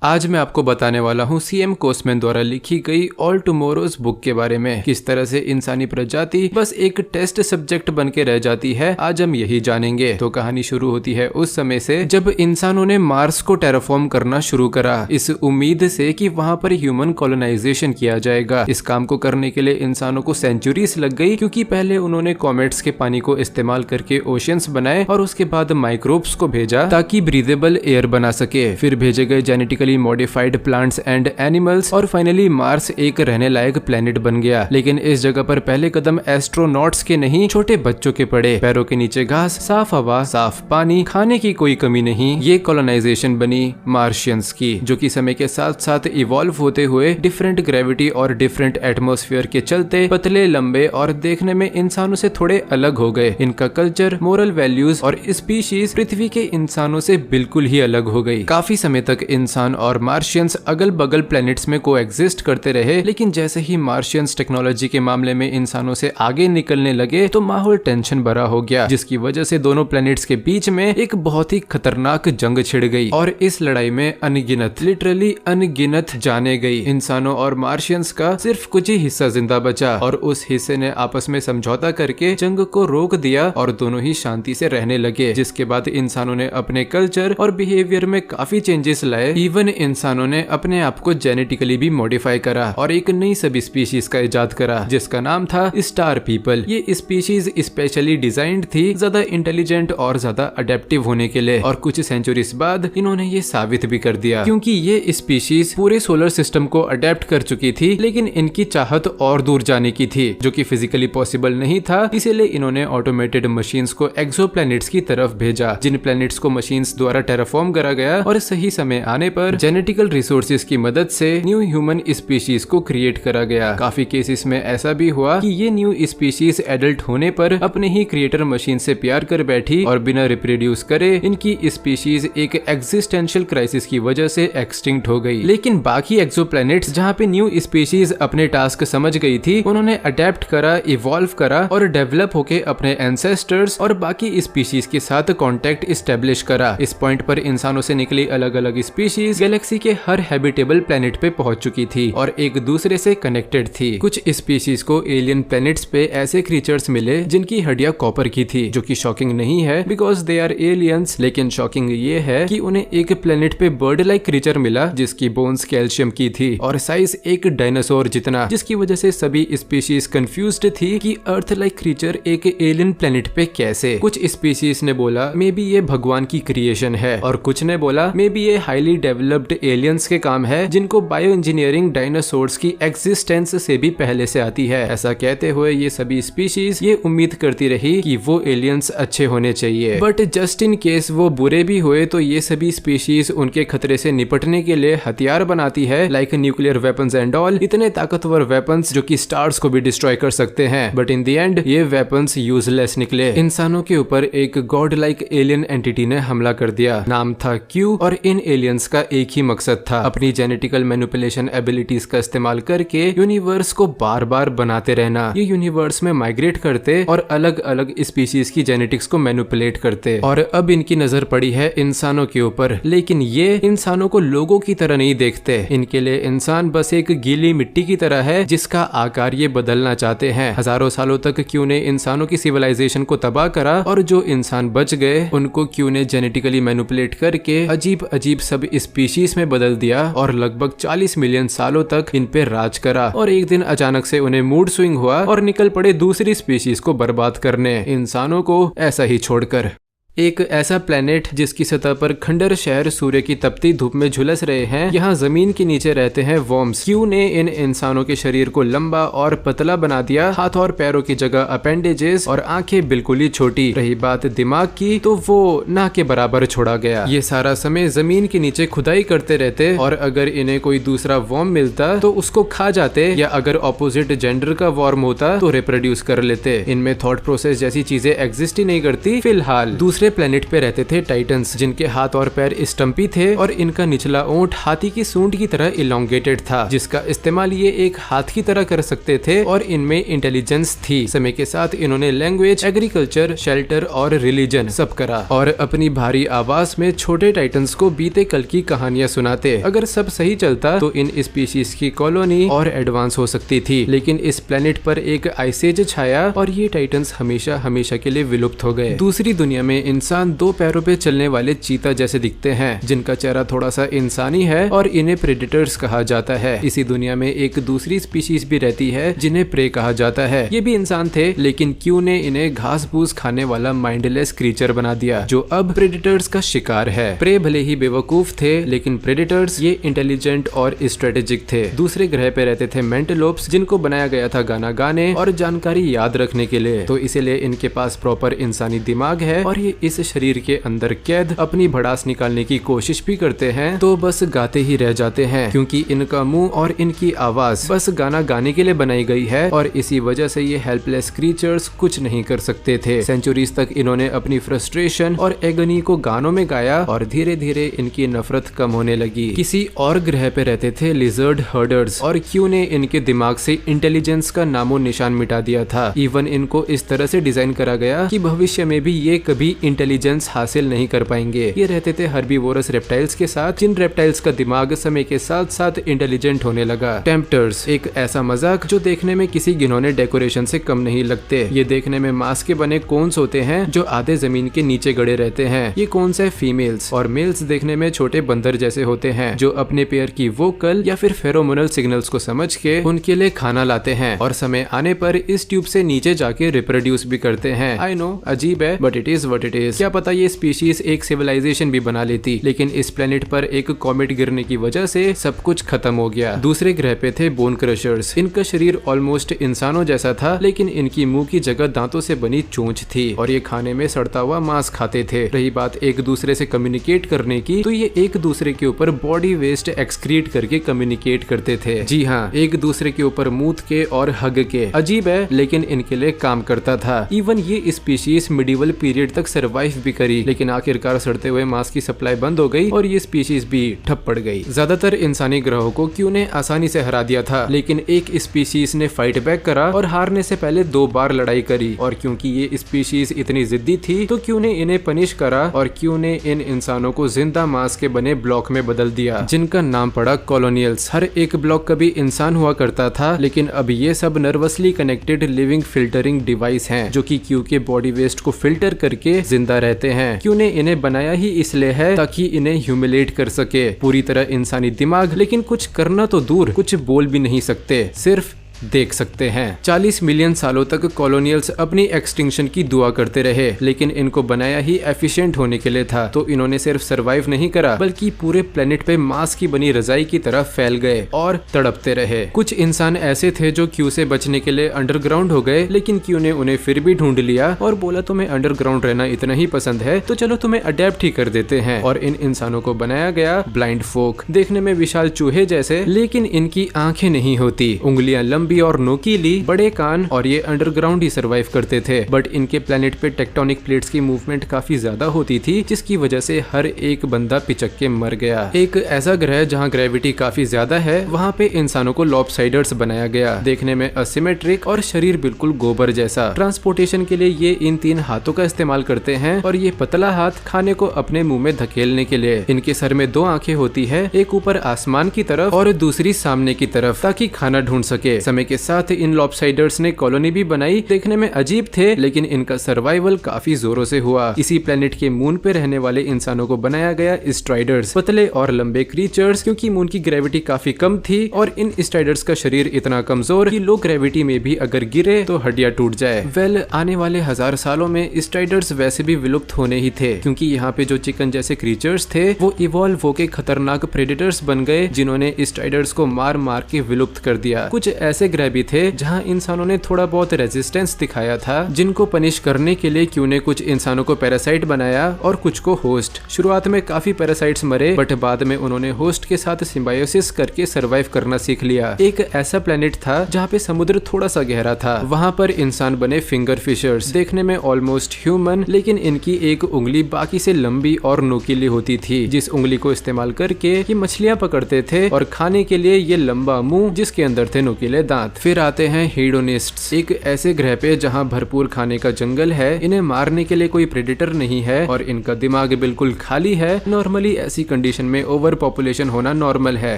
आज मैं आपको बताने वाला हूँ सीएम कोसमैन द्वारा लिखी गई ऑल टुमारोज बुक के बारे में। किस तरह से इंसानी प्रजाति बस एक टेस्ट सब्जेक्ट बन के रह जाती है, आज हम यही जानेंगे। तो कहानी शुरू होती है उस समय से जब इंसानों ने मार्स को टेराफॉर्म करना शुरू करा, इस उम्मीद से कि वहां पर ह्यूमन कॉलोनाइजेशन किया जाएगा। इस काम को करने के लिए इंसानों को सेंचुरीज लग गई, क्योंकि पहले उन्होंने कॉमेट्स के पानी को इस्तेमाल करके ओशियंस बनाए और उसके बाद माइक्रोब्स को भेजा ताकि ब्रीदेबल एयर बना सके। फिर भेजे गए genetically modified plants and animals और फाइनली मार्स एक रहने लायक प्लेनेट बन गया। लेकिन इस जगह पर पहले कदम एस्ट्रोनॉट्स के नहीं, छोटे बच्चों के पड़े। पैरों के नीचे घास, साफ हवा, साफ पानी, खाने की कोई कमी नहीं। ये कॉलोनाइजेशन बनी मार्शियंस की, जो कि समय के साथ साथ इवॉल्व होते हुए डिफरेंट ग्रेविटी और डिफरेंट एटमॉस्फेयर के चलते पतले, लंबे और देखने में इंसानों से थोड़े अलग हो गए। इनका कल्चर, मोरल वैल्यूज और स्पीशीज पृथ्वी के इंसानों से बिल्कुल ही अलग हो गई। काफी समय तक इंसान और मार्शियंस अगल बगल प्लैनेट्स में कोएग्जिस्ट करते रहे, लेकिन जैसे ही मार्शियंस टेक्नोलॉजी के मामले में इंसानों से आगे निकलने लगे तो माहौल टेंशन भरा हो गया, जिसकी वजह से दोनों प्लैनेट्स के बीच में एक बहुत ही खतरनाक जंग छिड़ गई। और इस लड़ाई में अनगिनत, लिटरली अनगिनत जाने गई। इंसानों और मार्शियंस का सिर्फ कुछ ही हिस्सा जिंदा बचा और उस हिस्से ने आपस में समझौता करके जंग को रोक दिया और दोनों ही शांति से रहने लगे। जिसके बाद इंसानों ने अपने कल्चर और बिहेवियर में काफी चेंजेस लाए। इवन इंसानों ने अपने आप को जेनेटिकली भी मॉडिफाई करा और एक नई सब स्पीशीज का इजाद करा, जिसका नाम था स्टार पीपल। ये स्पीशीज स्पेशली डिजाइंड थी ज्यादा इंटेलिजेंट और ज्यादा अडेप्टिव होने के लिए, और कुछ सेंचुरीज बाद इन्होंने ये साबित भी कर दिया, क्योंकि ये स्पीशीज पूरे सोलर सिस्टम को अडेप्ट कर चुकी थी। लेकिन इनकी चाहत और दूर जाने की थी, जो कि फिजिकली पॉसिबल नहीं था। इसीलिए इन्होंने ऑटोमेटेड मशीन्स को एक्सोप्लैनेट्स की तरफ भेजा, जिन प्लैनेट्स को मशीन्स द्वारा टेराफॉर्म करा गया और सही समय आने पर जेनेटिकल रिसोर्सेज की मदद से न्यू ह्यूमन स्पीशीज को क्रिएट करा गया। काफी केसेस में ऐसा भी हुआ कि ये न्यू स्पीशीज एडल्ट होने पर अपने ही क्रिएटर मशीन से प्यार कर बैठी और बिना रिप्रोड्यूस करे इनकी स्पीशीज एक एग्जिस्टेंशियल क्राइसिस की वजह से एक्सटिंक्ट हो गई। लेकिन बाकी एक्सोप्लैनेट्स जहाँ पे न्यू स्पीशीज अपने टास्क समझ गई थी, उन्होंने अडेप्ट करा, इवॉल्व करा और डेवलप होके अपने एंसेस्टर्स और बाकी स्पीशीज के साथ कॉन्टेक्ट स्टेब्लिश करा। इस पॉइंट पर इंसानों से निकली अलग अलग स्पीशीज गैलेक्सी के हर हैबिटेबल प्लेनेट पे पहुंच चुकी थी और एक दूसरे से कनेक्टेड थी। कुछ स्पीशीज को एलियन प्लेनेट्स पे ऐसे क्रीचर्स मिले जिनकी हड्डियां कॉपर की थी, जो कि शॉकिंग नहीं है बिकॉज दे आर एलियंस। लेकिन शॉकिंग ये है कि उन्हें एक प्लेनेट पे बर्ड लाइक क्रीचर मिला जिसकी बोन्स कैल्शियम की थी और साइज एक डायनासोर जितना, जिसकी वजह से सभी स्पीशीज कंफ्यूज्ड थी कि अर्थ लाइक क्रीचर एक एलियन प्लेनेट पे कैसे। कुछ स्पीशीज ने बोला मे बी ये भगवान की क्रिएशन है, और कुछ ने बोला मे बी ये हाईली डेवलप्ड एलियंस के काम है जिनको बायो इंजीनियरिंग डायनासोर्स की एग्जिस्टेंस से भी पहले से आती है। ऐसा कहते हुए ये सभी स्पीशीज ये उम्मीद करती रही कि वो एलियंस अच्छे होने चाहिए, बट जस्ट इन केस वो बुरे भी हुए तो ये सभी स्पीशीज उनके खतरे से निपटने के लिए हथियार बनाती है, like nuclear weapons and all. इतने ताकतवर वेपन्स जो कि स्टार्स को भी डिस्ट्रॉय कर सकते हैं, बट इन द एंड ये वेपन्स यूजलेस निकले। इंसानों के ऊपर एक गॉड लाइक एलियन एंटिटी ने हमला कर दिया। नाम था क्यू और इन एलियंस का एक ही मकसद था, अपनी जेनेटिकल मैनिपुलेशन एबिलिटीज का इस्तेमाल करके यूनिवर्स को बार बार बनाते रहना। ये यूनिवर्स में माइग्रेट करते और अलग अलग स्पीशीज की जेनेटिक्स को मैनिपुलेट करते, और अब इनकी नजर पड़ी है इंसानों के ऊपर। लेकिन ये इंसानों को लोगों की तरह नहीं देखते। इनके लिए इंसान बस एक गीली मिट्टी की तरह है जिसका आकार ये बदलना चाहते हैं। हजारों सालों तक क्यू ने इंसानों की सिविलाइजेशन को तबाह करा, और जो इंसान बच गए उनको क्यू ने जेनेटिकली मैनिपुलेट करके अजीब अजीब सब स्पीशीज में बदल दिया और लगभग 40 मिलियन सालों तक इन पे राज करा। और एक दिन अचानक से उन्हें मूड स्विंग हुआ और निकल पड़े दूसरी स्पीशीज को बर्बाद करने, इंसानों को ऐसा ही छोड़कर। एक ऐसा प्लेनेट जिसकी सतह पर खंडर शहर सूर्य की तपती धूप में झुलस रहे हैं। यहाँ जमीन के नीचे रहते हैं वर्म्स। क्यू ने इन इंसानों के शरीर को लंबा और पतला बना दिया, हाथ और पैरों की जगह अपेंडेजेस और आंखें बिल्कुल ही छोटी। रही बात दिमाग की तो वो ना के बराबर छोड़ा गया। ये सारा समय जमीन के नीचे खुदाई करते रहते और अगर इन्हें कोई दूसरा वर्म मिलता तो उसको खा जाते, या अगर ऑपोजिट जेंडर का वर्म होता तो रिप्रोड्यूस कर लेते। इनमें थॉट प्रोसेस जैसी चीजें एग्जिस्ट ही नहीं करती। फिलहाल दूसरे दूसरे प्लेनेट पे रहते थे टाइटन्स, जिनके हाथ और पैर स्टम्पी थे और इनका निचला ओंठ हाथी की सूंड की तरह इलोंगेटेड था, जिसका इस्तेमाल ये एक हाथ की तरह कर सकते थे और इनमें इंटेलिजेंस थी। समय के साथ इन्होंने लैंग्वेज, एग्रीकल्चर, शेल्टर और रिलीजन सब करा और अपनी भारी आवाज में छोटे टाइटन्स को बीते कल की कहानियां सुनाते। अगर सब सही चलता तो इन स्पीशीज की कॉलोनी और एडवांस हो सकती थी, लेकिन इस प्लेनेट पर एक आइस एज छाया और ये टाइटन्स हमेशा हमेशा के लिए विलुप्त हो गए। दूसरी दुनिया में इंसान दो पैरों पे चलने वाले चीता जैसे दिखते हैं, जिनका चेहरा थोड़ा सा इंसानी है और इन्हें प्रेडेटर्स कहा जाता है। इसी दुनिया में एक दूसरी स्पीशीज भी रहती है जिन्हें प्रे कहा जाता है। ये भी इंसान थे, लेकिन क्यू ने इन्हें घास फूस खाने वाला माइंडलेस क्रीचर बना दिया, जो अब प्रेडेटर्स का शिकार है। प्रे भले ही बेवकूफ थे, लेकिन प्रेडेटर्स ये इंटेलिजेंट और स्ट्रेटेजिक थे। दूसरे ग्रह पे रहते थे मेंटलोप्स, जिनको बनाया गया था गाना गाने और जानकारी याद रखने के लिए, तो इसीलिए इनके पास प्रॉपर इंसानी दिमाग है और ये इस शरीर के अंदर कैद अपनी भड़ास निकालने की कोशिश भी करते हैं, तो बस गाते ही रह जाते हैं, क्योंकि इनका मुंह और इनकी आवाज बस गाना गाने के लिए बनाई गई है और इसी वजह से ये हेल्पलेस क्रीचर्स कुछ नहीं कर सकते थे। सेंचुरीज तक इन्होंने अपनी फ्रस्ट्रेशन और एगनी को गानों में गाया और धीरे धीरे इनकी नफरत कम होने लगी। किसी और ग्रह पे रहते थे लिजर्ड हर्डर्स और क्यू ने इनके दिमाग से इंटेलिजेंस का नामो निशान मिटा दिया था। इवन इनको इस तरह से डिजाइन करा गया कि भविष्य में भी ये कभी इंटेलिजेंस हासिल नहीं कर पाएंगे। ये रहते थे हर्बीवोरस रेप्टाइल्स के साथ, जिन रेप्टाइल्स का दिमाग समय के साथ साथ इंटेलिजेंट होने लगा। टेम्पटर्स, एक ऐसा मजाक जो देखने में किसी घिनौने डेकोरेशन से कम नहीं लगते। ये देखने में मांस के बने कोन्स होते हैं जो आधे जमीन के नीचे गड़े रहते हैं। ये कोन्स है फीमेल्स और मेल्स देखने में छोटे बंदर जैसे होते हैं, जो अपने पेयर की वोकल या फिर फेरोमोनल सिग्नल्स को समझ के उनके लिए खाना लाते हैं और समय आने पर इस ट्यूब से नीचे जाके रिप्रोड्यूस भी करते हैं। आई नो, अजीब है, but it is what it is. क्या पता ये स्पीशीज एक सिविलाइजेशन भी बना लेती, लेकिन इस प्लेनेट पर एक कॉमेट गिरने की वजह से सब कुछ खत्म हो गया। दूसरे ग्रह पे थे बोन क्रशर्स। इनका शरीर ऑलमोस्ट इंसानों जैसा था, लेकिन इनकी मुंह की जगह दांतों से बनी चोंच थी और ये खाने में सड़ता हुआ मांस खाते थे। रही बात एक दूसरे से कम्युनिकेट करने की, तो ये एक दूसरे के ऊपर बॉडी वेस्ट एक्सक्रीट करके कम्युनिकेट करते थे। जी हाँ, एक दूसरे के ऊपर मूत के और हग के। अजीब है, लेकिन इनके लिए काम करता था। इवन ये स्पीशीज मिडिवल पीरियड तक सरवाइव भी करी, लेकिन आखिरकार सड़ते हुए मांस की सप्लाई बंद हो गई और ये स्पीशीज भी ठप पड़ गई। ज्यादातर इंसानी ग्रहों को क्यू ने आसानी से हरा दिया था, लेकिन एक स्पीशीज ने फाइट बैक करा और हारने से पहले 2 बार लड़ाई करी, और क्योंकि ये स्पीशीज इतनी जिद्दी थी तो क्यू ने इन्हें पनिश करा और क्यू ने इन इंसानों को जिंदा मांस के बने ब्लॉक में बदल दिया, जिनका नाम पड़ा कॉलोनियल्स। हर एक ब्लॉक कभी इंसान हुआ करता था, लेकिन अब ये सब nervously connected living filtering device हैं, जो कि क्यू के बॉडी वेस्ट को फिल्टर करके जिंदा रहते हैं। क्यू ने इन्हें बनाया ही इसलिए है ताकि इन्हें ह्यूमिलेट कर सके। पूरी तरह इंसानी दिमाग, लेकिन कुछ करना तो दूर, कुछ बोल भी नहीं सकते, सिर्फ देख सकते हैं। 40 मिलियन सालों तक कॉलोनियल्स अपनी एक्सटिंक्शन की दुआ करते रहे, लेकिन इनको बनाया ही एफिशिएंट होने के लिए था, तो इन्होंने सिर्फ सरवाइव नहीं करा, बल्कि पूरे प्लेनेट पे मांस की बनी रजाई की तरह फैल गए और तड़पते रहे। कुछ इंसान ऐसे थे जो क्यू से बचने के लिए अंडरग्राउंड हो गए, लेकिन क्यू ने उन्हें फिर भी ढूंढ लिया और बोला तुम्हें अंडरग्राउंड रहना इतना ही पसंद है तो चलो तुम्हें अडेप्ट ही कर देते हैं। और इन इंसानों को बनाया गया ब्लाइंड फोक, देखने में विशाल चूहे जैसे, लेकिन इनकी आंखें नहीं होती, उंगलियां लंबी और नोकीली, बड़े कान, और ये अंडरग्राउंड ही सरवाइव करते थे। बट इनके प्लेनेट पे टेक्टोनिक प्लेट्स की मूवमेंट काफी ज्यादा होती थी, जिसकी वजह से हर एक बंदा पिचक के मर गया। एक ऐसा ग्रह जहाँ ग्रेविटी काफी ज्यादा है, वहाँ पे इंसानों को लॉपसाइडर्स बनाया गया, देखने में असिमेट्रिक और शरीर बिल्कुल गोबर जैसा। ट्रांसपोर्टेशन के लिए ये इन 3 हाथों का इस्तेमाल करते हैं और ये पतला हाथ खाने को अपने मुंह में धकेलने के लिए। इनके सर में 2 आंखें होती है, एक ऊपर आसमान की तरफ और दूसरी सामने की तरफ, ताकि खाना ढूंढ सके। समय के साथ इन लॉपसाइडर्स ने कॉलोनी भी बनाई, देखने में अजीब थे, लेकिन इनका सर्वाइवल काफी जोरों से हुआ। इसी प्लेनेट के मून पे रहने वाले इंसानों को बनाया गया स्ट्राइडर्स, पतले और लंबे क्रीचर्स, क्योंकि मून की ग्रेविटी काफी कम थी और इन स्ट्राइडर्स का शरीर इतना कमजोर कि लो ग्रेविटी में भी अगर गिरे तो हड्डियां टूट जाए। वेल, आने वाले 1000 सालों में स्ट्राइडर्स वैसे भी विलुप्त होने ही थे, क्योंकि यहाँ पे जो चिकन जैसे क्रीचर्स थे वो इवॉल्व होके खतरनाक प्रेडेटर्स बन गए, जिन्होंने स्ट्राइडर्स को मार मार के विलुप्त कर दिया। कुछ ऐसे ऐसे ग्रह भी थे जहाँ इंसानों ने थोड़ा बहुत रेजिस्टेंस दिखाया था, जिनको पनिश करने के लिए क्यू ने कुछ इंसानों को पैरासाइट बनाया और कुछ को होस्ट। शुरुआत में काफी पैरासाइट्स मरे, बट बाद में उन्होंने होस्ट के साथ सिम्बायोसिस करके सरवाइव करना सीख लिया। एक ऐसा प्लेनेट था जहाँ पे समुद्र थोड़ा सा गहरा था, वहाँ पर इंसान बने फिंगर फिशर्स, देखने में ऑलमोस्ट ह्यूमन, लेकिन इनकी एक उंगली बाकी से लंबी और नुकीली होती थी, जिस उंगली को इस्तेमाल करके ये मछलियां पकड़ते थे और खाने के लिए ये लंबा मुंह जिसके अंदर थे नुकीले दांत। फिर आते हैं हेडोनिस्ट्स, एक ऐसे ग्रह पे जहाँ भरपूर खाने का जंगल है, इन्हें मारने के लिए कोई प्रेडेटर नहीं है और इनका दिमाग बिल्कुल खाली है। नॉर्मली ऐसी कंडीशन में ओवर पॉपुलेशन होना नॉर्मल है,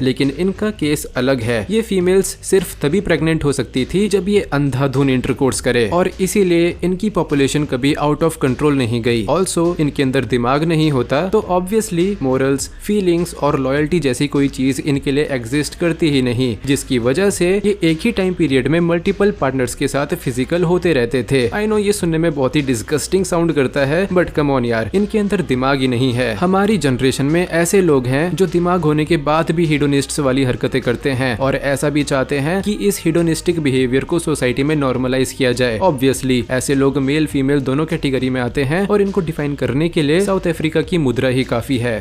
लेकिन इनका केस अलग है। ये फीमेल्स सिर्फ तभी प्रेग्नेंट हो सकती थी जब ये अंधाधुन इंटरकोर्स करे, और इसीलिए इनकी पॉपुलेशन कभी आउट ऑफ कंट्रोल नहीं गई। ऑल्सो इनके अंदर दिमाग नहीं होता, तो ऑब्वियसली मोरल्स, फीलिंग्स और लॉयल्टी जैसी कोई चीज इनके लिए एग्जिस्ट करती ही नहीं, जिसकी वजह से ये एक ही टाइम पीरियड में मल्टीपल पार्टनर्स के साथ फिजिकल होते रहते थे। आई नो ये सुनने में बहुत ही डिस्गस्टिंग साउंड करता है, बट कम ऑन यार, इनके अंदर दिमाग ही नहीं है। हमारी जनरेशन में ऐसे लोग हैं जो दिमाग होने के बाद भी हेडोनिस्ट्स वाली हरकतें करते हैं और ऐसा भी चाहते हैं कि इस हेडोनिस्टिक बिहेवियर को सोसाइटी में नॉर्मलाइज किया जाए। ऑब्वियसली ऐसे लोग मेल फीमेल दोनों कैटेगरी में आते हैं और इनको डिफाइन करने के लिए साउथ अफ्रीका की मुद्रा ही काफी है।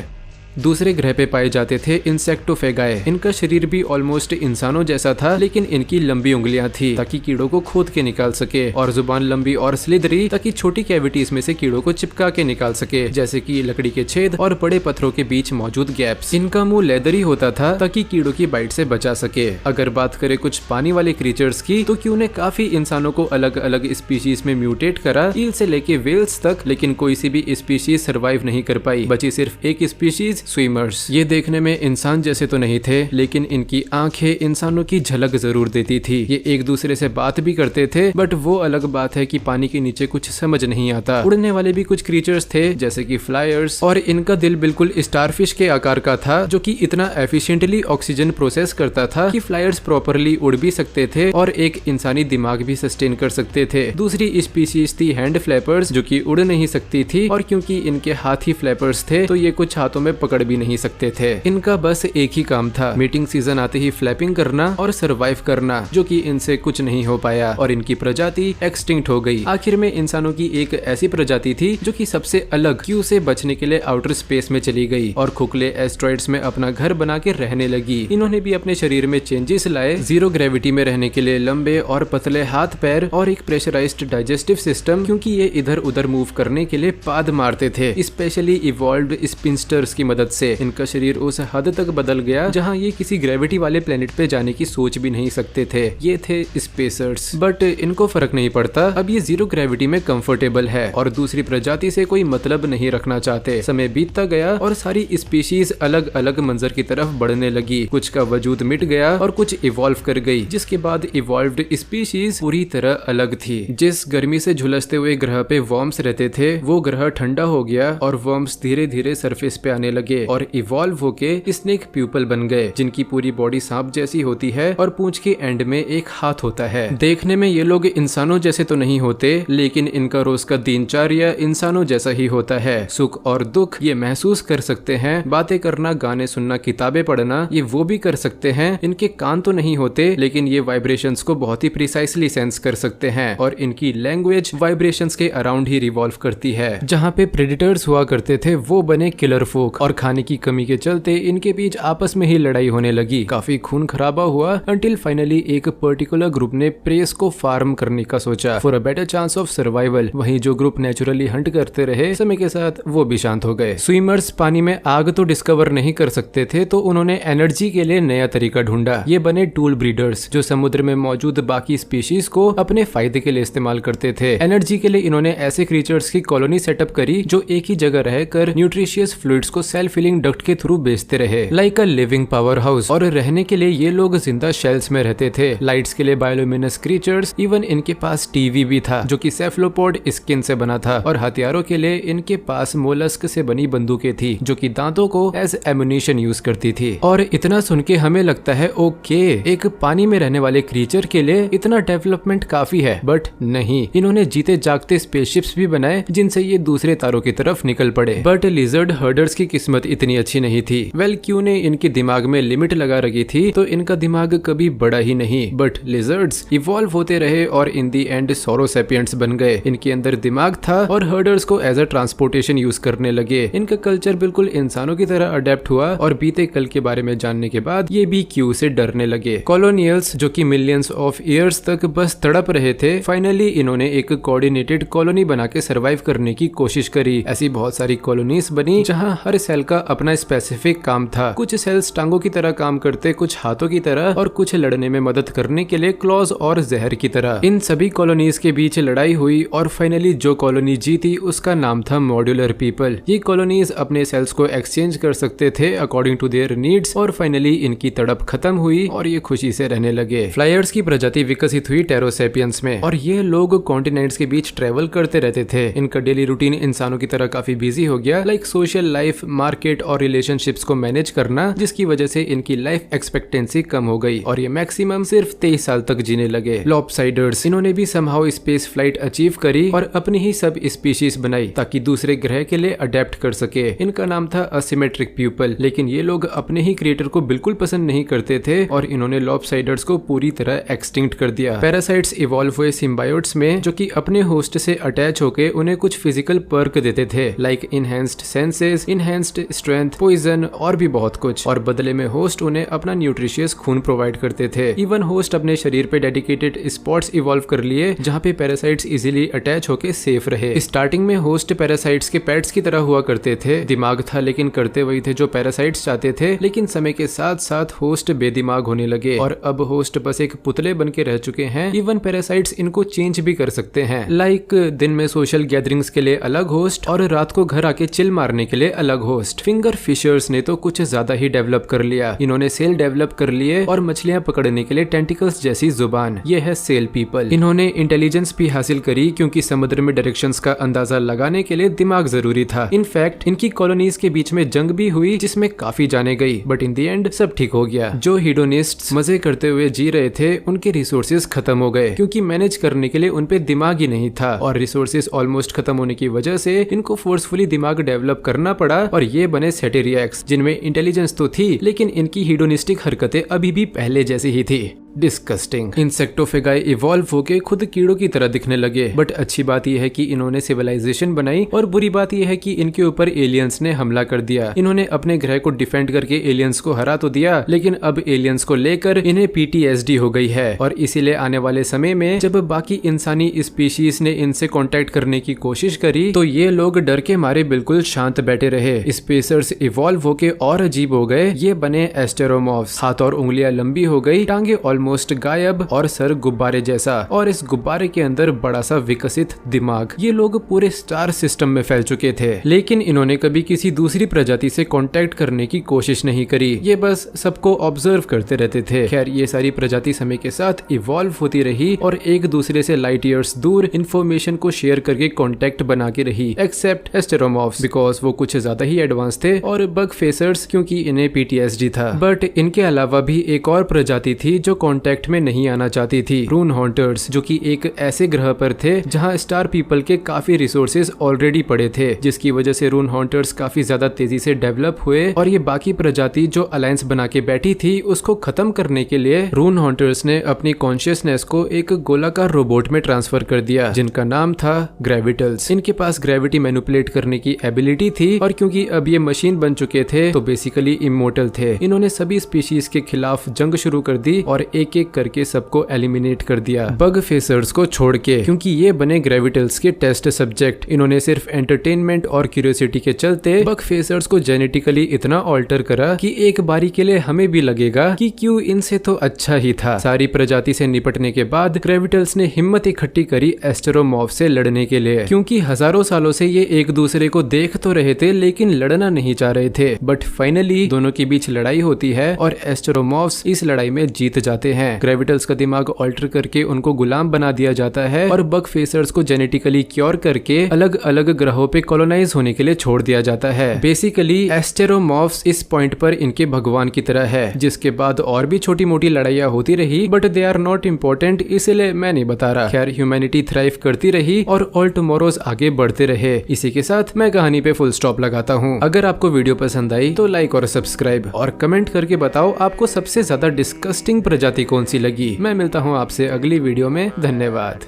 दूसरे ग्रह पे पाए जाते थे इंसेक्टोफेगाए। इनका शरीर भी ऑलमोस्ट इंसानों जैसा था, लेकिन इनकी लंबी उंगलियां थी ताकि कीड़ों को खोद के निकाल सके, और जुबान लंबी और स्लिदरी ताकि छोटी कैविटीज में से कीड़ों को चिपका के निकाल सके, जैसे कि लकड़ी के छेद और बड़े पत्थरों के बीच मौजूद गैप्स। इनका मुंह लेदरी होता था ताकि कीड़ों की बाइट से बचा सके। अगर बात करें कुछ पानी वाले क्रीचर्स की, तो क्यू ने काफी इंसानों को अलग अलग स्पीशीज में म्यूटेट करा, ईल से लेके वेल्स तक, लेकिन कोई सी भी स्पीशीज सर्वाइव नहीं कर पाई। बची सिर्फ एक स्पीशीज, स्विमर्स। ये देखने में इंसान जैसे तो नहीं थे, लेकिन इनकी आंखें इंसानों की झलक जरूर देती थी। ये एक दूसरे से बात भी करते थे, बट वो अलग बात है कि पानी के नीचे कुछ समझ नहीं आता। उड़ने वाले भी कुछ क्रीचर्स थे जैसे कि फ्लायर्स, और इनका दिल बिल्कुल स्टारफिश के आकार का था, जो कि इतना एफिशिएंटली ऑक्सीजन प्रोसेस करता था कि फ्लायर्स प्रॉपरली उड़ भी सकते थे और एक इंसानी दिमाग भी सस्टेन कर सकते थे। दूसरी स्पीशीज थी हैंड फ्लैपर्स, जो कि उड़ नहीं सकती थी, और क्योंकि इनके हाथ ही फ्लैपर्स थे तो ये कुछ हाथों में पकड़ भी नहीं सकते थे। इनका बस एक ही काम था, मीटिंग सीजन आते ही फ्लैपिंग करना और सरवाइव करना, जो कि इनसे कुछ नहीं हो पाया और इनकी प्रजाति एक्सटिंक्ट हो गई। आखिर में इंसानों की एक ऐसी प्रजाति थी जो कि सबसे अलग क्यू से बचने के लिए आउटर स्पेस में चली गई और खुखले एस्ट्रॉइड्स में अपना घर बना के रहने लगी। इन्होंने भी अपने शरीर में चेंजेस लाए, जीरो ग्रेविटी में रहने के लिए लंबे और पतले हाथ पैर और एक प्रेशराइज्ड डाइजेस्टिव सिस्टम, क्योंकि ये इधर उधर मूव करने के लिए पाद मारते थे। स्पेशली इवॉल्व्ड स्पिंस्टर्स की मदद से इनका शरीर उस हद तक बदल गया जहां ये किसी ग्रेविटी वाले प्लेनेट पे जाने की सोच भी नहीं सकते थे। ये थे स्पेसर्स, बट इनको फर्क नहीं पड़ता, अब ये जीरो ग्रेविटी में कंफर्टेबल है और दूसरी प्रजाति से कोई मतलब नहीं रखना चाहते। समय बीतता गया और सारी स्पीशीज अलग अलग मंजर की तरफ बढ़ने लगी। कुछ का वजूद मिट गया और कुछ इवॉल्व कर गई, जिसके बाद इवॉल्व्ड स्पीशीज पूरी तरह अलग थी। जिस गर्मी से झुलसते हुए ग्रह पे वर्म्स रहते थे, वो ग्रह ठंडा हो गया और वर्म्स धीरे धीरे सरफेस पे आने लगे और इवॉल्व होके स्नेक प्यूपल बन गए, जिनकी पूरी बॉडी सांप जैसी होती है और पूंछ के एंड में एक हाथ होता है। देखने में ये लोग इंसानों जैसे तो नहीं होते, लेकिन इनका रोज का दिनचर्या इंसानों जैसा ही होता है। सुख और दुख ये महसूस कर सकते हैं, बातें करना, गाने सुनना, किताबें पढ़ना ये वो भी कर सकते हैं। इनके कान तो नहीं होते, लेकिन ये वाइब्रेशंस को बहुत ही प्रिसाइसली सेंस कर सकते हैं और इनकी लैंग्वेज वाइब्रेशंस के अराउंड ही रिवॉल्व करती है। जहाँ पे प्रेडिटर्स हुआ करते थे वो बने किलर फोक, और खाने की कमी के चलते इनके बीच आपस में ही लड़ाई होने लगी। काफी खून खराबा हुआ अंटिल फाइनली एक पर्टिकुलर ग्रुप ने प्रेस को फार्म करने का सोचा for a better chance of survival. वहीं जो ग्रुप नेचुरली हंट करते रहे, समय के साथ वो भी शांत हो गए। स्विमर्स पानी में आग तो डिस्कवर नहीं कर सकते थे, तो उन्होंने एनर्जी के लिए नया तरीका ढूंढा। ये बने टूल ब्रीडर्स, जो समुद्र में मौजूद बाकी स्पीशीज को अपने फायदे के लिए इस्तेमाल करते थे। एनर्जी के लिए इन्होंने ऐसे क्रीचर्स की कॉलोनी सेटअप करी जो एक ही जगह रहकर न्यूट्रिशियस फ्लूइड्स को सेल्फ फिलिंग डक्ट के थ्रू बेचते रहे, like a living power house. और रहने के लिए ये लोग जिंदा शेल्स में रहते थे। लाइट्स के लिए बायोल्यूमिनस क्रीचर्स, इवन इनके पास टीवी भी था जो कि सेफलोपोड स्किन से बना था। और हथियारों के लिए इनके पास मोलस्क से बनी बंदूकें थी जो कि दांतों को एज एमुनिशन यूज करती थी। और इतना सुन के हमें लगता है ओके, एक पानी में रहने वाले क्रीचर के लिए इतना डेवलपमेंट काफी है, बट नहीं, इन्होंने जीते जागते स्पेसशिप्स भी बनाए जिनसे ये दूसरे तारों की तरफ निकल पड़े। बट लिजर्ड हर्डर्स की किस्मत किस्मत इतनी अच्छी नहीं थी। वेल क्यू ने इनके दिमाग में लिमिट लगा रखी थी तो इनका दिमाग कभी बड़ा ही नहीं। बट लिजर्ड्स इवॉल्व होते रहे और इन दी एंड सौरोसेपियंट्स बन गए। इनके अंदर दिमाग था और हर्डर्स को एज अ ट्रांसपोर्टेशन यूज करने लगे। इनका कल्चर बिल्कुल इंसानों की तरह अडेप्ट हुआ और बीते कल के बारे में जानने के बाद ये भी क्यू से डरने लगे। कॉलोनियल्स जो कि मिलियंस ऑफ ईयर्स तक बस तड़प रहे थे, फाइनली इन्होंने एक कोऑर्डिनेटेड कॉलोनी बना के सर्वाइव करने की कोशिश करी। ऐसी बहुत सारी कॉलोनीज बनी जहां हर सेल का अपना स्पेसिफिक काम था। कुछ सेल्स टांगों की तरह काम करते, कुछ हाथों की तरह और कुछ लड़ने में मदद करने के लिए क्लॉज और जहर की तरह। इन सभी कॉलोनीज के बीच लड़ाई हुई और फाइनली जो कॉलोनी जीती उसका नाम था मॉड्यूलर पीपल। ये कॉलोनीज अपने सेल्स को एक्सचेंज कर सकते थे अकॉर्डिंग टू देयर नीड्स और फाइनली इनकी तड़प खत्म हुई और ये खुशी से रहने लगे। फ्लायर्स की प्रजाति विकसित हुई टेरोसेपियंस में और ये लोग कॉन्टिनेंट्स के बीच ट्रेवल करते रहते थे। इनका डेली रूटीन इंसानों की तरह काफी बिजी हो गया, लाइक सोशल लाइफ, मार्केट और रिलेशनशिप्स को मैनेज करना, जिसकी वजह से इनकी लाइफ एक्सपेक्टेंसी कम हो गई और ये मैक्सिमम सिर्फ 23 साल तक जीने लगे। लॉपसाइडर्स इन्होंने भी समहाउ स्पेस फ्लाइट अचीव करी और अपनी ही सब स्पीशीज बनाई ताकि दूसरे ग्रह के लिए अडेप्ट कर सके। इनका नाम था असिमेट्रिक पीपल, लेकिन ये लोग अपने ही क्रिएटर को बिल्कुल पसंद नहीं करते थे और इन्होंने लॉपसाइडर्स को पूरी तरह एक्सटिंक्ट कर दिया। पैरासाइट्स इवॉल्व हुए सिम्बायोट्स में जो कि अपने होस्ट से अटैच होके उन्हें कुछ फिजिकल पर्क देते थे, like enhanced senses, enhanced strength, poison और भी बहुत कुछ, और बदले में होस्ट उन्हें अपना न्यूट्रिशियस खून प्रोवाइड करते थे। इवन होस्ट अपने शरीर पे डेडिकेटेड स्पॉट्स इवॉल्व कर लिए जहाँ पे पैरासाइट्स इजीली अटैच होके सेफ रहे। स्टार्टिंग में होस्ट पैरासाइट्स के पेट्स की तरह हुआ करते थे, दिमाग था लेकिन करते वही थे जो पैरासाइट्स चाहते थे, लेकिन समय के साथ साथ होस्ट बेदिमाग होने लगे और अब होस्ट बस एक पुतले बन के रह चुके हैं। इवन पैरासाइट्स इनको चेंज भी कर सकते हैं, लाइक दिन में सोशल गैदरिंग्स के लिए अलग होस्ट और रात को घर आके चिल मारने के लिए अलग होस्ट। फिंगर फिशर्स ने तो कुछ ज्यादा ही डेवलप कर लिया। इन्होंने सेल डेवलप कर लिए और मछलियां पकड़ने के लिए टेंटिकल्स जैसी जुबान। ये है सेल पीपल। इन्होंने इंटेलिजेंस भी हासिल करी क्योंकि समुद्र में डायरेक्शंस का अंदाजा लगाने के लिए दिमाग जरूरी था। इनफैक्ट इनकी कॉलोनीज के बीच में जंग भी हुई जिसमें काफी जाने गई, बट इन दी एंड सब ठीक हो गया। जो हीडोनिस्ट्स मजे करते हुए जी रहे थे उनके रिसोर्सेज खत्म हो गए क्योंकि मैनेज करने के लिए उनपे दिमाग ही नहीं था और रिसोर्सेज ऑलमोस्ट खत्म होने की वजह से इनको फोर्सफुली दिमाग डेवलप करना पड़ा और ये बने सेटेरियक्स, जिनमें इंटेलिजेंस तो थी लेकिन इनकी हीडोनिस्टिक हरकतें अभी भी पहले जैसी ही थी। डिस्कस्टिंग। इंसेक्टोफेगाई इवॉल्व होके खुद कीड़ों की तरह दिखने लगे, बट अच्छी बात यह है कि इन्होंने सिविलाइजेशन बनाई और बुरी बात यह है कि इनके ऊपर एलियंस ने हमला कर दिया। इन्होंने अपने ग्रह को डिफेंड करके एलियंस को हरा तो दिया, लेकिन अब एलियंस को लेकर इन्हें PTSD हो गई है और इसीलिए आने वाले समय में जब बाकी इंसानी स्पीशीज ने इनसे कांटेक्ट करने की कोशिश करी तो ये लोग डर के मारे बिल्कुल शांत बैठे रहे। स्पेसर्स इवॉल्व होके और अजीब हो गए, ये बने एस्टेरोमॉर्फ्स। हाथ और उंगलियां लंबी हो गई, टांगे ऑलमोस्ट गायब और सर गुब्बारे जैसा, और इस गुब्बारे के अंदर बड़ा सा विकसित दिमाग। ये लोग पूरे स्टार सिस्टम में फैल चुके थे, लेकिन इन्होंने कभी किसी दूसरी प्रजाति से कांटेक्ट करने की कोशिश नहीं करी। ये बस सबको ऑब्जर्व करते रहते थे। खैर ये सारी प्रजाति समय के साथ इवॉल्व होती रही और एक दूसरे से लाइट ईयर्स दूर इंफॉर्मेशन को शेयर करके कांटेक्ट बना के रही, एक्सेप्ट एस्टेरोमॉर्फ्स बिकॉज वो कुछ ज्यादा ही एडवांस थे, और बग फेसर्स क्योंकि इन्हें PTSD था। बट इनके अलावा भी एक और प्रजाति थी जो कांटेक्ट में नहीं आना चाहती थी, रून हॉन्टर्स, जो कि एक ऐसे ग्रह पर थे जहां स्टार पीपल के काफी रिसोर्सेज ऑलरेडी पड़े थे, जिसकी वजह से रून हॉन्टर्स काफी ज्यादा तेजी से डेवलप हुए और ये बाकी प्रजाति जो अलायंस बना के बैठी थी उसको खत्म करने के लिए रून हॉन्टर्स ने अपनी कॉन्शियसनेस को एक गोलाकार रोबोट में ट्रांसफर कर दिया जिनका नाम था ग्रेविटल्स। इनके पास ग्रेविटी मैनिपुलेट करने की एबिलिटी थी और क्योंकि अब ये मशीन बन चुके थे तो बेसिकली इमोर्टल थे। इन्होंने सभी स्पीशीज के खिलाफ जंग शुरू कर दी और एक एक करके सबको एलिमिनेट कर दिया, बग फेसर्स को छोड़ के, क्योंकि ये बने ग्रेविटल्स के टेस्ट सब्जेक्ट। इन्होंने सिर्फ एंटरटेनमेंट और क्यूरियोसिटी के चलते बग फेसर्स को जेनेटिकली इतना ऑल्टर करा कि एक बारी के लिए हमें भी लगेगा कि क्यों इनसे तो अच्छा ही था। सारी प्रजाति से निपटने के बाद ग्रेविटल्स ने हिम्मत इकट्ठी करी एस्टेरोमॉर्फ से लड़ने के लिए, क्योंकि हजारों सालों से ये एक दूसरे को देख तो रहे थे लेकिन लड़ना नहीं चाह रहे थे। बट फाइनली दोनों के बीच लड़ाई होती है और एस्टेरोमॉर्फ्स इस लड़ाई में जीत जाते जाते हैं। ग्रेविटल्स का दिमाग ऑल्टर करके उनको गुलाम बना दिया जाता है और बग फेसर्स को जेनेटिकली क्योर करके अलग अलग ग्रहों पे कॉलोनाइज होने के लिए छोड़ दिया जाता है। बेसिकली एस्टेरोमॉर्फ्स इस पॉइंट पर इनके भगवान की तरह है। जिसके बाद और भी छोटी मोटी लड़ाइयाँ होती रही, but they are not important, इसलिए मैं नहीं बता रहा। खैर, ह्यूमैनिटी थ्राइव करती रही और ऑल टुमारोज आगे बढ़ते रहे। इसी के साथ मैं कहानी पे फुल स्टॉप लगाता हूँ। अगर आपको वीडियो पसंद आई तो लाइक और सब्सक्राइब और कमेंट करके बताओ आपको सबसे ज्यादा डिस्गस्टिंग प्रजाति कौन सी लगी। मैं मिलता हूँ आपसे अगली वीडियो में। धन्यवाद।